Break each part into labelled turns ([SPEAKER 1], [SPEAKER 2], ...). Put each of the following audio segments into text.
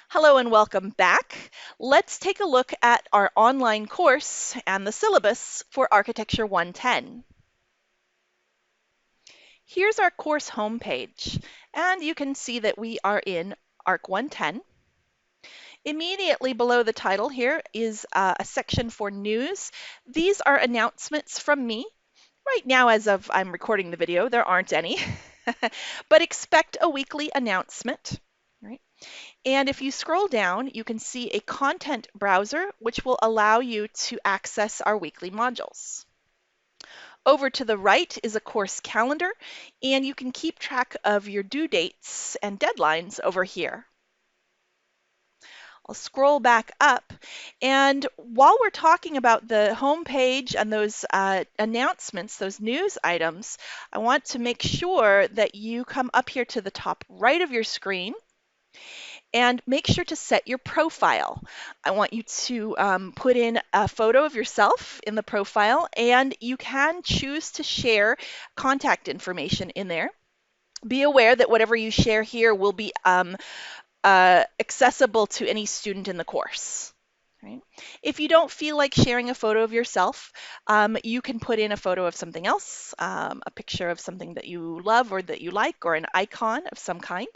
[SPEAKER 1] Hello and welcome back. Let's take a look at our online course and the syllabus for Architecture 110. Here's our course homepage, and you can see that we are in Arc 110. Immediately below the title here is a section for news. These are announcements from me. Right now, as of I'm recording the video, there aren't any, but expect a weekly announcement. Right? And if you scroll down, you can see a content browser, which will allow you to access our weekly modules. Over to the right is a course calendar, and you can keep track of your due dates and deadlines over here. I'll scroll back up, and while we're talking about the home page and those announcements, those news items, I want to make sure that you come up here to the top right of your screen and make sure to set your profile. I want you to put in a photo of yourself in the profile, and you can choose to share contact information in there. Be aware that whatever you share here will be accessible to any student in the course. Right? If you don't feel like sharing a photo of yourself, you can put in a photo of something else, a picture of something that you love or that you like, or an icon of some kind.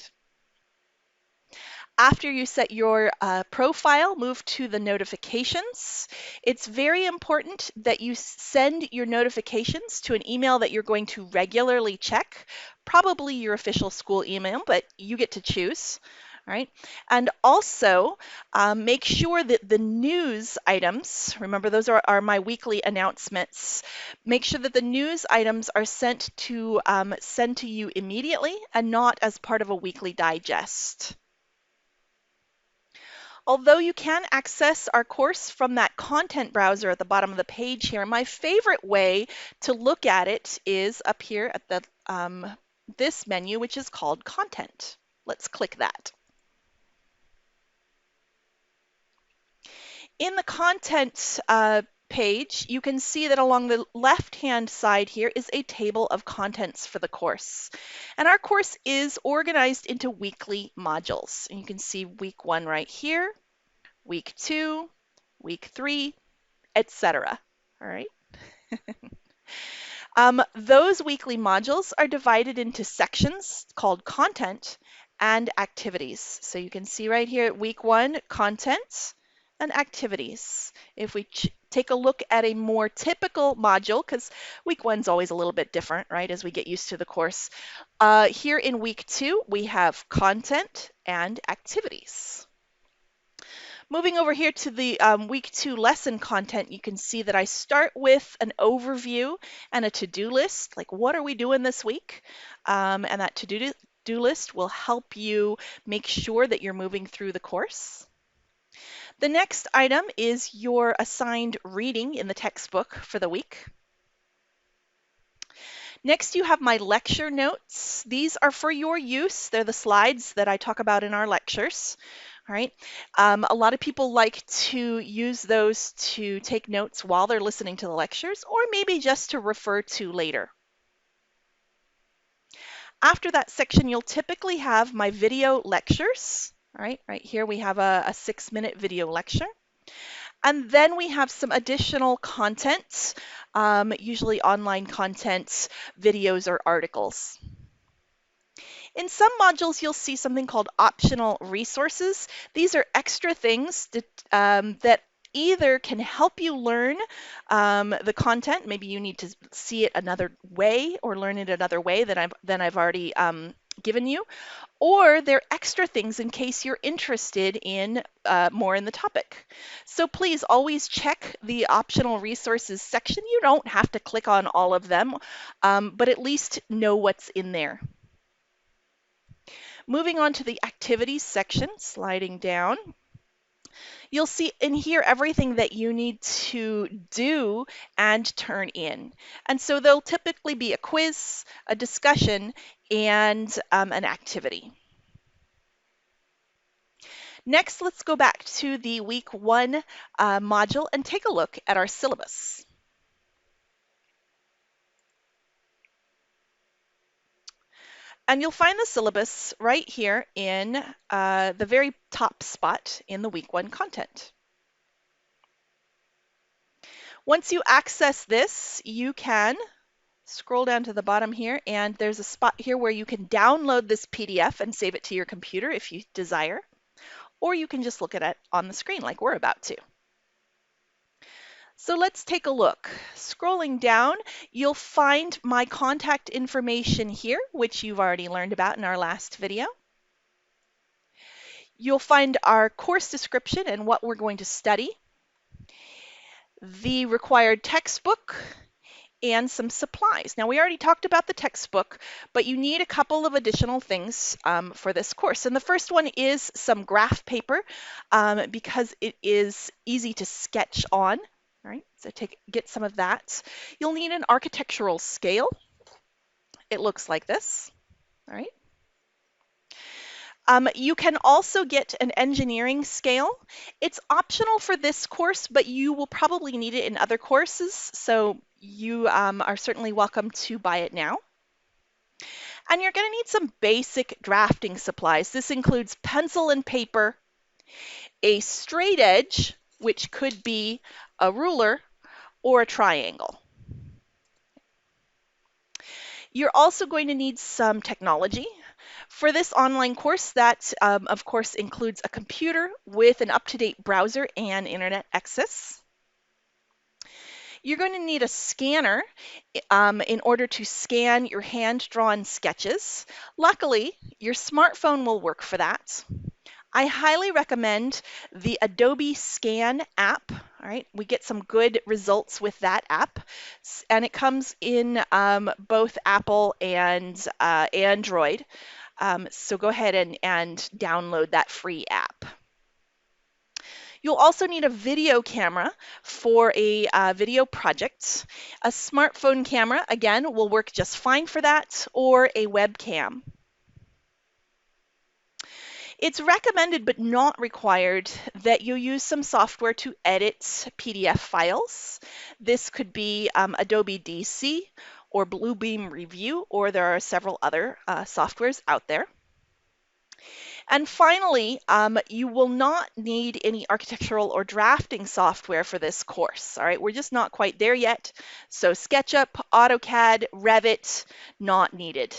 [SPEAKER 1] After you set your profile, move to the notifications. It's very important that you send your notifications to an email that you're going to regularly check, probably your official school email, but you get to choose. All right. And also make sure that the news items, remember those are my weekly announcements, make sure that the news items are sent to you immediately and not as part of a weekly digest. Although you can access our course from that content browser at the bottom of the page here, my favorite way to look at it is up here at the this menu, which is called Content. Let's click that. In the Content page, you can see that along the left-hand side here is a table of contents for the course. And our course is organized into weekly modules. And you can see week 1 right here, week 2, week 3, etc. All right. Those weekly modules are divided into sections called content and activities. So you can see right here, week 1, content and activities. If we take a look at a more typical module, because week 1's always a little bit different, right, as we get used to the course. Here in week 2, we have content and activities. Moving over here to the week 2 lesson content, you can see that I start with an overview and a to-do list, like what are we doing this week? And that to-do list will help you make sure that you're moving through the course. The next item is your assigned reading in the textbook for the week. Next, you have my lecture notes. These are for your use. They're the slides that I talk about in our lectures. All right. A lot of people like to use those to take notes while they're listening to the lectures, or maybe just to refer to later. After that section, you'll typically have my video lectures. All right. Right here we have a 6-minute video lecture. And then we have some additional content, usually online content, videos or articles. In some modules, you'll see something called optional resources. These are extra things that either can help you learn the content. Maybe you need to see it another way or learn it another way than I've already given you. Or they're extra things in case you're interested in more in the topic. So please always check the optional resources section. You don't have to click on all of them, but at least know what's in there. Moving on to the activities section, sliding down, you'll see in here everything that you need to do and turn in. And so there'll typically be a quiz, a discussion, and an activity. Next, let's go back to the week 1 module and take a look at our syllabus. And you'll find the syllabus right here in the very top spot in the week 1 content. Once you access this, you can scroll down to the bottom here, and there's a spot here where you can download this PDF and save it to your computer if you desire, or you can just look at it on the screen like we're about to. So let's take a look. Scrolling down, you'll find my contact information here, which you've already learned about in our last video. You'll find our course description and what we're going to study, the required textbook, and some supplies. Now, we already talked about the textbook, but you need a couple of additional things for this course. And the first one is some graph paper because it is easy to sketch on. All right, so get some of that. You'll need an architectural scale. It looks like this. All right. You can also get an engineering scale. It's optional for this course, but you will probably need it in other courses, so you are certainly welcome to buy it now. And you're going to need some basic drafting supplies. This includes pencil and paper, a straight edge, which could be a ruler or a triangle. You're also going to need some technology. For this online course, that of course includes a computer with an up-to-date browser and internet access. You're going to need a scanner in order to scan your hand-drawn sketches. Luckily, your smartphone will work for that. I highly recommend the Adobe Scan app. All right, we get some good results with that app, and it comes in both Apple and Android. So go ahead and download that free app. You'll also need a video camera for a video project. A smartphone camera, again, will work just fine for that, or a webcam. It's recommended but not required that you use some software to edit PDF files. This could be Adobe DC or Bluebeam Review, or there are several other softwares out there. And finally, you will not need any architectural or drafting software for this course. All right, we're just not quite there yet. So SketchUp, AutoCAD, Revit, not needed.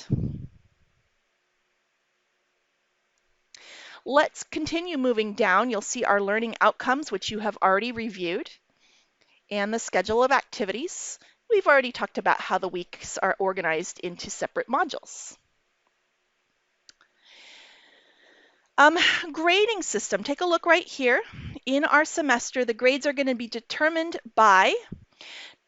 [SPEAKER 1] Let's continue moving down. You'll see our learning outcomes, which you have already reviewed, and the schedule of activities. We've already talked about how the weeks are organized into separate modules. Grading system. Take a look right here. In our semester, the grades are going to be determined by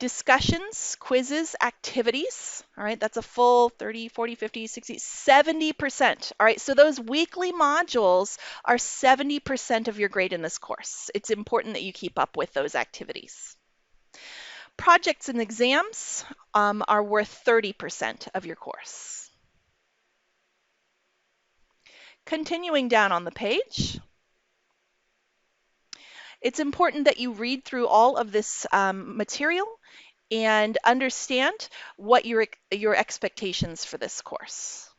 [SPEAKER 1] discussions, quizzes, activities. All right, that's a full 30, 40, 50, 60, 70%. All right, so those weekly modules are 70% of your grade in this course. It's important that you keep up with those activities. Projects and exams are worth 30% of your course. Continuing down on the page, it's important that you read through all of this material and understand what your expectations for this course.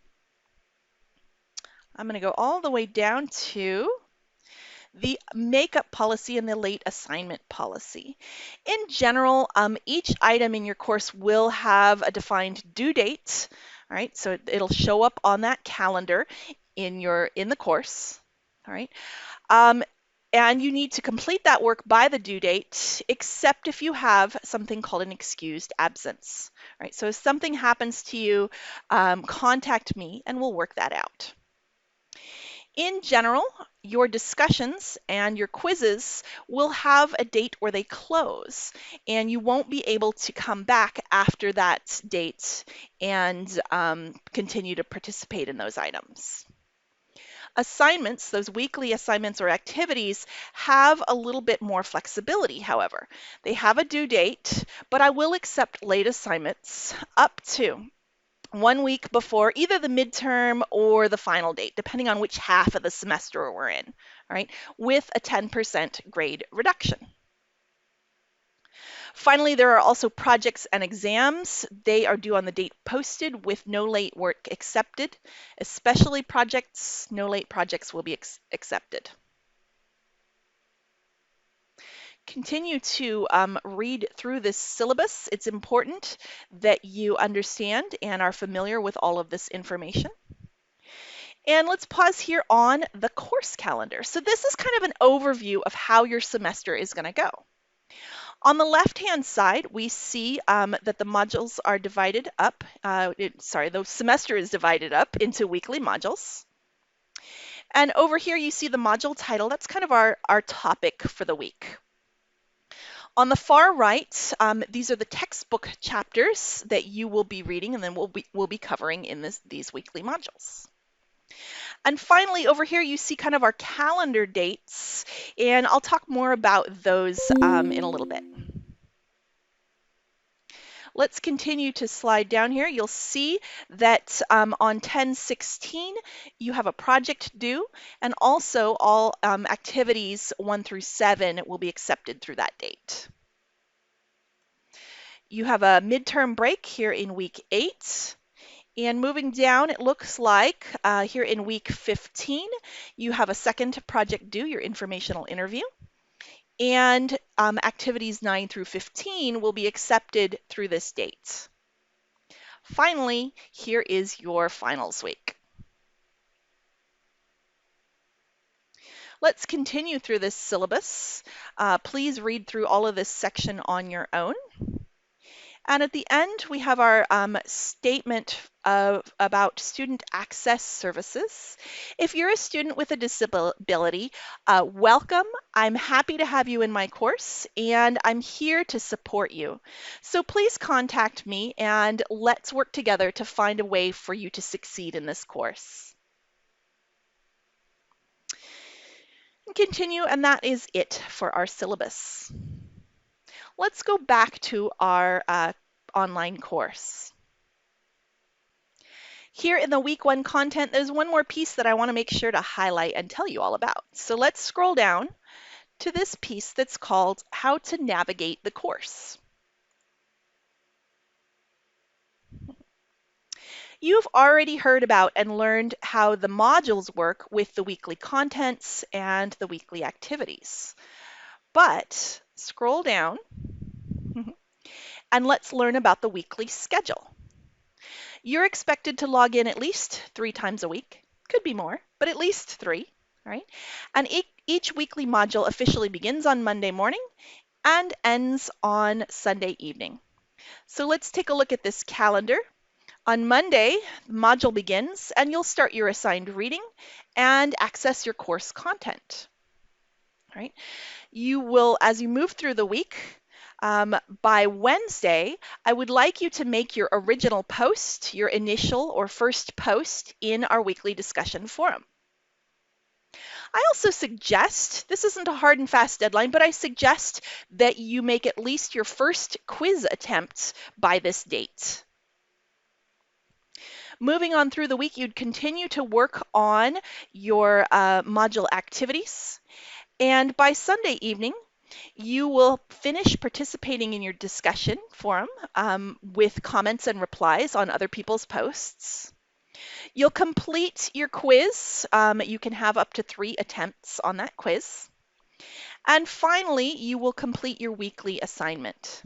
[SPEAKER 1] I'm going to go all the way down to the makeup policy and the late assignment policy. In general, each item in your course will have a defined due date. All right, so it'll show up on that calendar in the course. All right. And you need to complete that work by the due date, except if you have something called an excused absence. Right? So if something happens to you, contact me and we'll work that out. In general, your discussions and your quizzes will have a date where they close, and you won't be able to come back after that date and continue to participate in those items. Assignments, those weekly assignments or activities, have a little bit more flexibility, however. They have a due date, but I will accept late assignments up to 1 week before either the midterm or the final date, depending on which half of the semester we're in, all right, with a 10% grade reduction. Finally, there are also projects and exams. They are due on the date posted with no late work accepted. Especially projects, no late projects will be accepted. Continue to read through this syllabus. It's important that you understand and are familiar with all of this information. And let's pause here on the course calendar. So this is kind of an overview of how your semester is going to go. On the left-hand side, we see that the modules are divided up, the semester is divided up into weekly modules. And over here, you see the module title. That's kind of our topic for the week. On the far right, these are the textbook chapters that you will be reading and then we'll be covering in these weekly modules. And finally, over here, you see kind of our calendar dates, and I'll talk more about those in a little bit. Let's continue to slide down here. You'll see that on 10/16, you have a project due, and also all activities 1 through 7 will be accepted through that date. You have a midterm break here in week 8. And moving down, it looks like here in week 15, you have a second project due, your informational interview. And activities 9 through 15 will be accepted through this date. Finally, here is your finals week. Let's continue through this syllabus. Please read through all of this section on your own. And at the end, we have our statement about student access services. If you're a student with a disability, welcome. I'm happy to have you in my course, and I'm here to support you. So please contact me, and let's work together to find a way for you to succeed in this course. And continue, and that is it for our syllabus. Let's go back to our online course. Here in the week 1 content, there's one more piece that I want to make sure to highlight and tell you all about. So let's scroll down to this piece that's called How to Navigate the Course. You've already heard about and learned how the modules work with the weekly contents and the weekly activities. But scroll down and let's learn about the weekly schedule. You're expected to log in at least 3 times a week. Could be more, but at least 3, right? And each weekly module officially begins on Monday morning and ends on Sunday evening. So let's take a look at this calendar. On Monday, the module begins and you'll start your assigned reading and access your course content. All right? You will, as you move through the week, by Wednesday, I would like you to make your original post, your initial or first post in our weekly discussion forum. I also suggest, this isn't a hard and fast deadline, but I suggest that you make at least your first quiz attempt by this date. Moving on through the week, you'd continue to work on your module activities. And by Sunday evening, you will finish participating in your discussion forum with comments and replies on other people's posts. You'll complete your quiz. You can have up to 3 attempts on that quiz. And finally, you will complete your weekly assignment.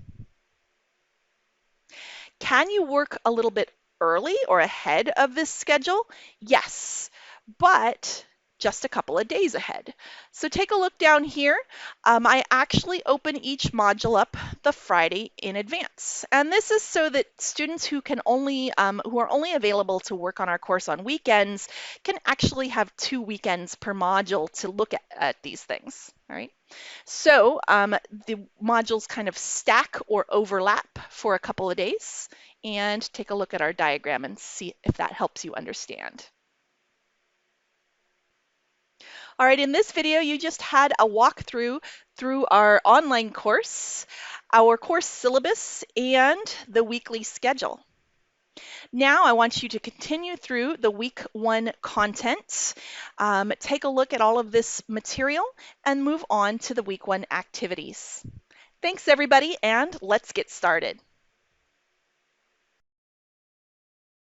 [SPEAKER 1] Can you work a little bit early or ahead of this schedule? Yes, but just a couple of days ahead. So take a look down here. I actually open each module up the Friday in advance. And this is so that students who are only available to work on our course on weekends can actually have 2 weekends per module to look at these things. All right. So the modules kind of stack or overlap for a couple of days. And take a look at our diagram and see if that helps you understand. All right, in this video, you just had a walkthrough through our online course, our course syllabus, and the weekly schedule. Now I want you to continue through the week 1 content, take a look at all of this material, and move on to the week 1 activities. Thanks everybody, and let's get started.